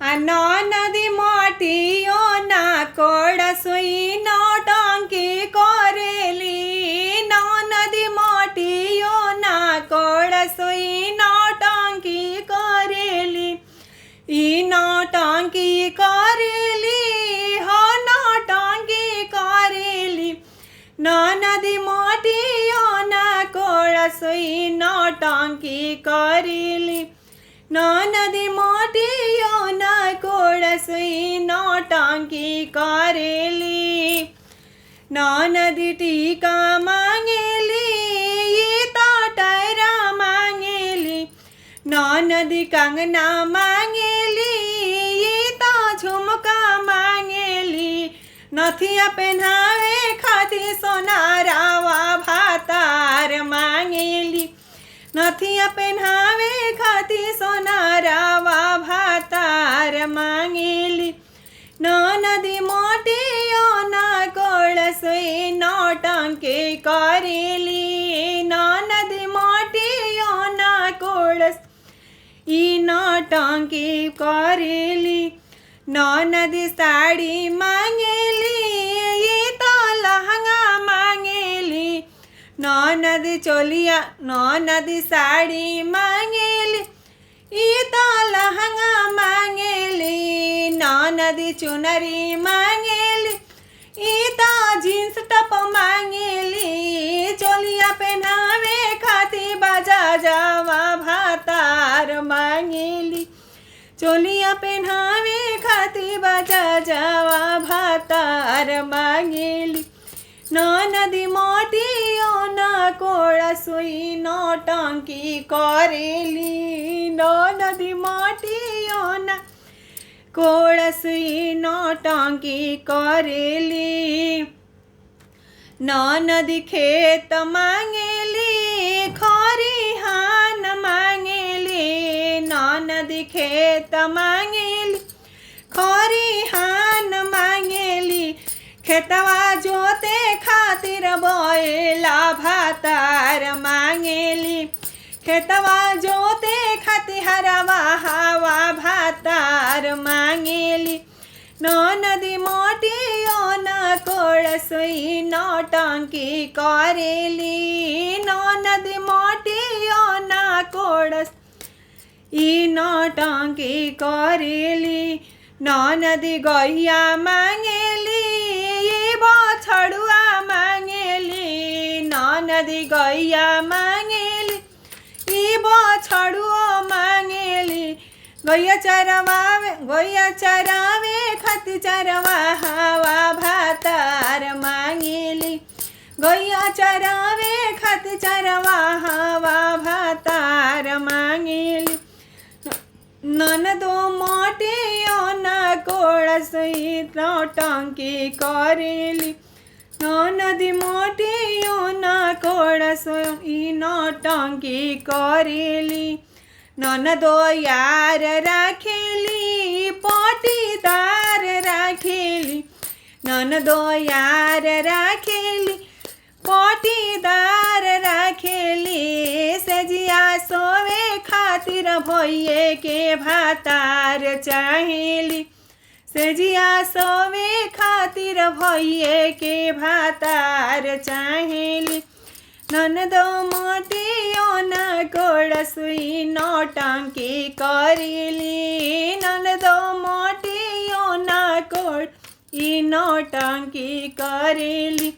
आ नदी मोटियो ना कोड़ा सुई नौटंकी करेली नदी मोटियो ना कोड़ा सुई नौटंकी करेली ई नौटंकी करेली हो नौटंकी करेली नदी मोटियो ना कोड़ा सुई नौटंकी करेली नदी मोटियो ना कोड़ा सुई नौटंकी करेली नदी टीका मांगेली ये तो टैरा मांगेली नदी कंगना मांगेली ये तो झुमका मांगेली नथिया पहनावे खातिर सोनारावा भातार मांगेली नथिया पहनावे खातिर सोनारावा भातार मांगेली नदी मोटियो ना कोड़ा सुई नौटंकी करेली नदी मोटियो ना कोड़ा ई नौटंकी करेली नदी साड़ी मांगेली ये तो लहंगा मांगेली नदी चोलिया नदी साड़ी मांगेली ये तो लहंगा मांगेली नदी चुनरी मांगेली ये तो जींस टॉप मांगेली चोलिया पहनावे खातिर बाजा जावा भातार मांगेली चोलिया पहनावे खातिर बाजा जावा भातार मांगेली नदी मोटियो ना कोड़ा सुई नौटंकी करेली नदी मोटियो ना कोड़ा सुई नौटंकी करेली नदी खेत मांगेली खरिहान मांगेली नदी खेत मांगेली खरिहान मांगेली खेतवा जोते खातिर बोएला भातार मांगेली खेतवा जोते खातिर हरवा हवा भातार मांगेली नदी मोटियो ना कोड़ा सुई नौटंकी करेली नदी मोटियो ना कोड़ा ई नौटंकी करेली नदी गैया मांगेली ये बछड़ुआ मांगेली नदी गैया मांगेली ये बछड़ुआ मांगेली गैया चरावे खातिर चरवा हवा भातार मांगेली गैया चरावे खातिर चरवा हवा भातार मांगेली ननदो मोटियो ना कोड़ा सुई नौटंकी करेली नदी मोटियो ना कोड़ा सुई नौटंकी करेली ननदो यार राखेली पटीदार राखेली ननदो यार राखेली पटीदार राखेली सजिया सोवे खातिर भइए के भातार चाहेली सजिया सोवे खातिर भइए के भातार चाहेली ननदो मोटियो ना कोड़ा सुई नौटंकी करेली ननदो मोटियो ना कोड़ा ई नौटंकी करेली।